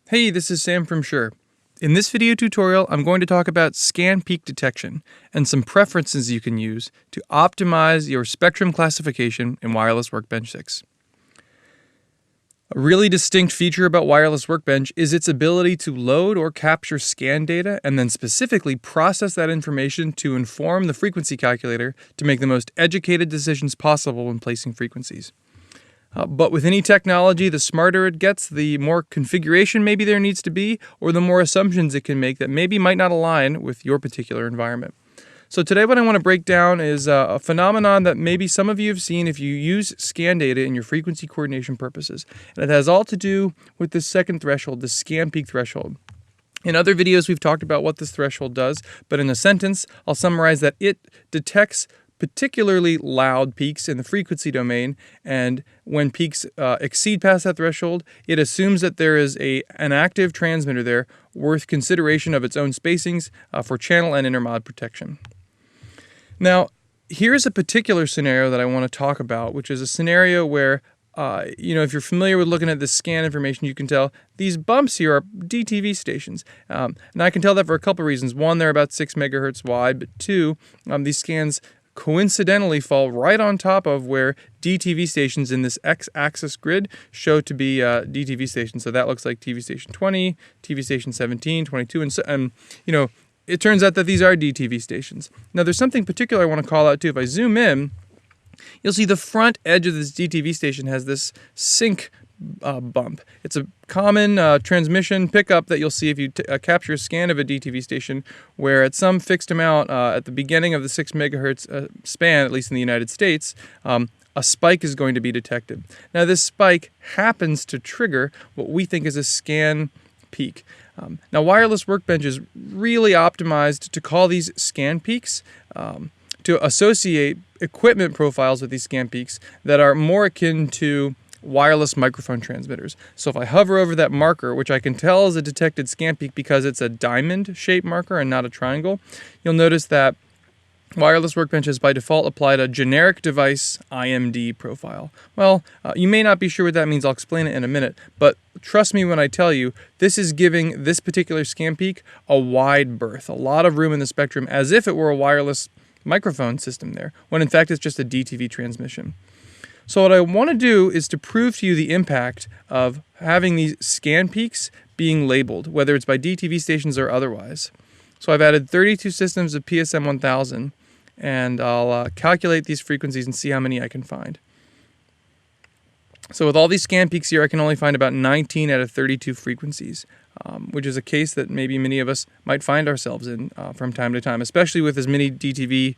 Hey, this is Sam from Shure. In this video tutorial, I'm going to talk about scan peak detection and some preferences you can use to optimize your spectrum classification in Wireless Workbench 6. A really distinct feature about Wireless Workbench is its ability to load or capture scan data and then specifically process that information to inform the frequency calculator to make the most educated decisions possible when placing frequencies. But with any technology, the smarter it gets, the more configuration maybe there needs to be, or the more assumptions it can make that maybe might not align with your particular environment. So today what I want to break down is a phenomenon that maybe some of you have seen if you use scan data in your frequency coordination purposes. And it has all to do with the second threshold, the scan peak threshold. In other videos, we've talked about what this threshold does, but in a sentence, I'll summarize that it detects particularly loud peaks in the frequency domain, and when peaks exceed past that threshold, it assumes that there is an active transmitter there worth consideration of its own spacings for channel and intermod protection. Now, here's a particular scenario that I want to talk about, which is a scenario where if you're familiar with looking at the scan information, you can tell these bumps here are DTV stations. And I can tell that for a couple of reasons. One, they're about 6 megahertz wide, but two, these scans coincidentally fall right on top of where DTV stations in this x-axis grid show to be DTV stations. So that looks like TV station 20, TV station 17, 22, and it turns out that these are DTV stations. Now there's something particular I want to call out too. If I zoom in, you'll see the front edge of this DTV station has this sync bump. It's a common transmission pickup that you'll see if you capture a scan of a DTV station, where at some fixed amount at the beginning of the 6 megahertz span, at least in the United States, a spike is going to be detected. Now this spike happens to trigger what we think is a scan peak. Now Wireless Workbench is really optimized to call these scan peaks, to associate equipment profiles with these scan peaks that are more akin to wireless microphone transmitters. So if I hover over that marker, which I can tell is a detected scan peak because it's a diamond-shaped marker and not a triangle, you'll notice that Wireless Workbench has by default applied a generic device IMD profile. Well, you may not be sure what that means. I'll explain it in a minute, but trust me when I tell you, this is giving this particular scan peak a wide berth, a lot of room in the spectrum, as if it were a wireless microphone system there, when in fact it's just a DTV transmission. So what I want to do is to prove to you the impact of having these scan peaks being labeled, whether it's by DTV stations or otherwise. So I've added 32 systems of PSM 1000, and I'll calculate these frequencies and see how many I can find. So with all these scan peaks here, I can only find about 19 out of 32 frequencies, which is a case that maybe many of us might find ourselves in from time to time, especially with as many DTV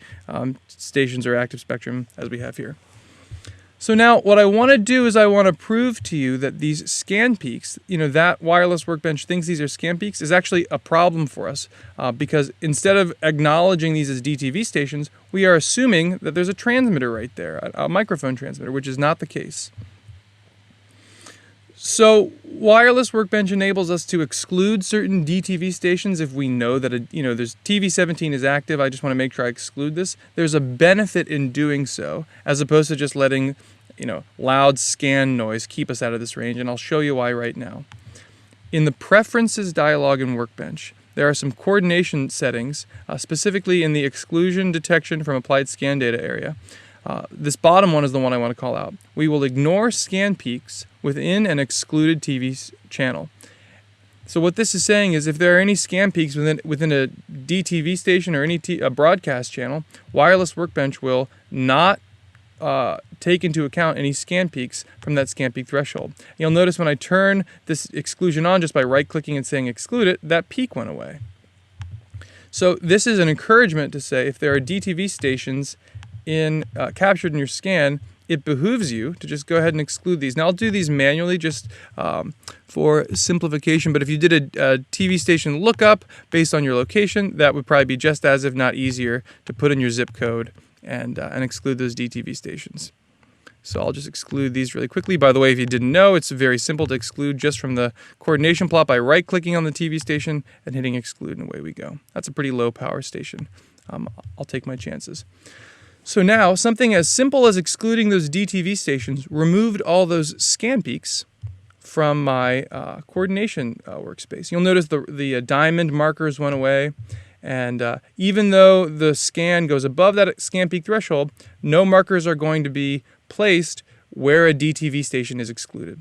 stations or active spectrum as we have here. So now what I want to do is I want to prove to you that these scan peaks, that Wireless Workbench thinks these are scan peaks, is actually a problem for us because instead of acknowledging these as DTV stations, we are assuming that there's a transmitter right there, a microphone transmitter, which is not the case. So Wireless Workbench enables us to exclude certain DTV stations if we know that there's TV 17 is active. I just want to make sure I exclude this. There's a benefit in doing so, as opposed to just letting loud scan noise keep us out of this range, and I'll show you why right now. In the Preferences dialog in Workbench, there are some coordination settings, specifically in the exclusion detection from applied scan data area. This bottom one is the one I want to call out. We will ignore scan peaks within an excluded TV channel. So what this is saying is if there are any scan peaks within a DTV station or any a broadcast channel, Wireless Workbench will not take into account any scan peaks from that scan peak threshold. You'll notice when I turn this exclusion on just by right-clicking and saying exclude it, that peak went away. So this is an encouragement to say if there are DTV stations captured in your scan, it behooves you to just go ahead and exclude these. Now I'll do these manually just for simplification, but if you did a TV station lookup based on your location, that would probably be just as, if not easier, to put in your zip code and exclude those DTV stations. So I'll just exclude these really quickly. By the way, if you didn't know, it's very simple to exclude just from the coordination plot by right-clicking on the TV station and hitting exclude, and away we go. That's a pretty low power station. I'll take my chances. So now, something as simple as excluding those DTV stations removed all those scan peaks from my coordination workspace. You'll notice the diamond markers went away, and even though the scan goes above that scan peak threshold, no markers are going to be placed where a DTV station is excluded.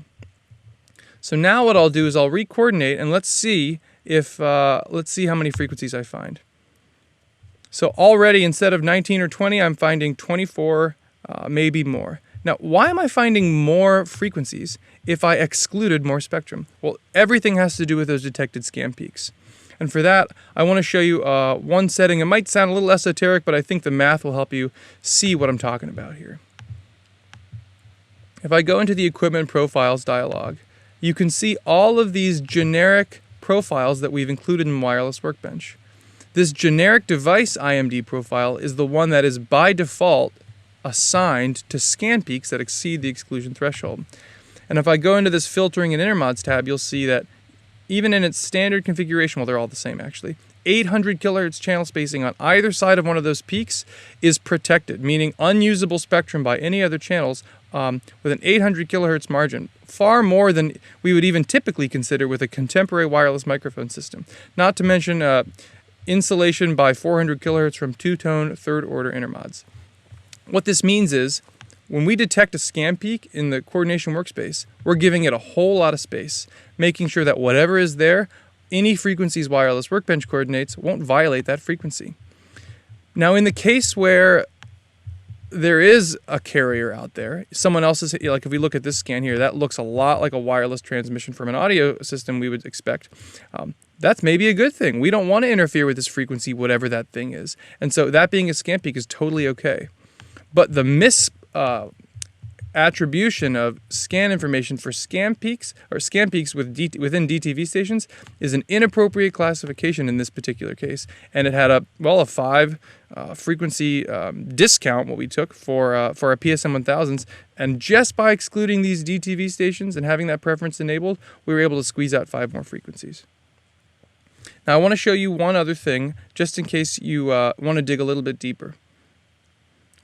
So now what I'll do is I'll re-coordinate, and let's see how many frequencies I find. So already, instead of 19 or 20, I'm finding 24, maybe more. Now, why am I finding more frequencies if I excluded more spectrum? Well, everything has to do with those detected scan peaks. And for that, I want to show you one setting. It might sound a little esoteric, but I think the math will help you see what I'm talking about here. If I go into the Equipment Profiles dialog, you can see all of these generic profiles that we've included in Wireless Workbench. This generic device IMD profile is the one that is by default assigned to scan peaks that exceed the exclusion threshold. And if I go into this Filtering and Intermods tab, you'll see that even in its standard configuration, well, they're all the same actually, 800 kilohertz channel spacing on either side of one of those peaks is protected, meaning unusable spectrum by any other channels with an 800 kilohertz margin, far more than we would even typically consider with a contemporary wireless microphone system. Not to mention insulation by 400 kilohertz from two-tone third-order intermods. What this means is, when we detect a scan peak in the coordination workspace, we're giving it a whole lot of space, making sure that whatever is there, any frequencies Wireless Workbench coordinates won't violate that frequency. Now, in the case where there is a carrier out there, someone else's, like if we look at this scan here, that looks a lot like a wireless transmission from an audio system we would expect. That's maybe a good thing. We don't want to interfere with this frequency, whatever that thing is. And so that being a scan peak is totally okay. But the attribution of scan information for scan peaks or scan peaks within DTV stations is an inappropriate classification in this particular case, and it had a 5 frequency discount what we took for our PSM 1000s, and just by excluding these DTV stations and having that preference enabled, we were able to squeeze out 5 more frequencies. Now I want to show you one other thing just in case you want to dig a little bit deeper.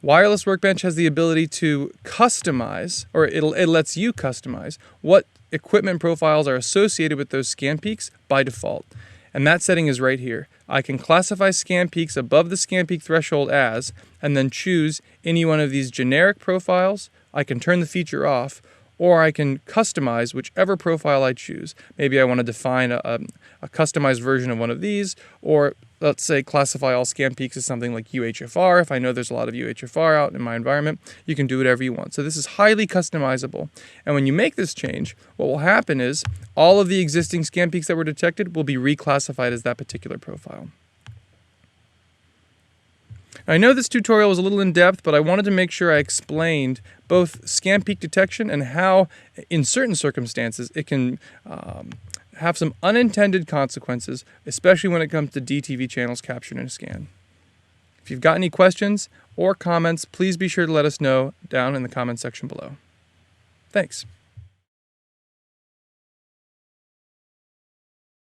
Wireless Workbench has the ability to customize, or it lets you customize, what equipment profiles are associated with those scan peaks by default. And that setting is right here. I can classify scan peaks above the scan peak threshold as, and then choose any one of these generic profiles. I can turn the feature off, or I can customize whichever profile I choose. Maybe I want to define a customized version of one of these, or let's say classify all scan peaks as something like UHFR. If I know there's a lot of UHFR out in my environment, you can do whatever you want. So this is highly customizable. And when you make this change, what will happen is all of the existing scan peaks that were detected will be reclassified as that particular profile. I know this tutorial was a little in-depth, but I wanted to make sure I explained both scan peak detection and how, in certain circumstances, it can have some unintended consequences, especially when it comes to DTV channels captured in a scan. If you've got any questions or comments, please be sure to let us know down in the comment section below. Thanks.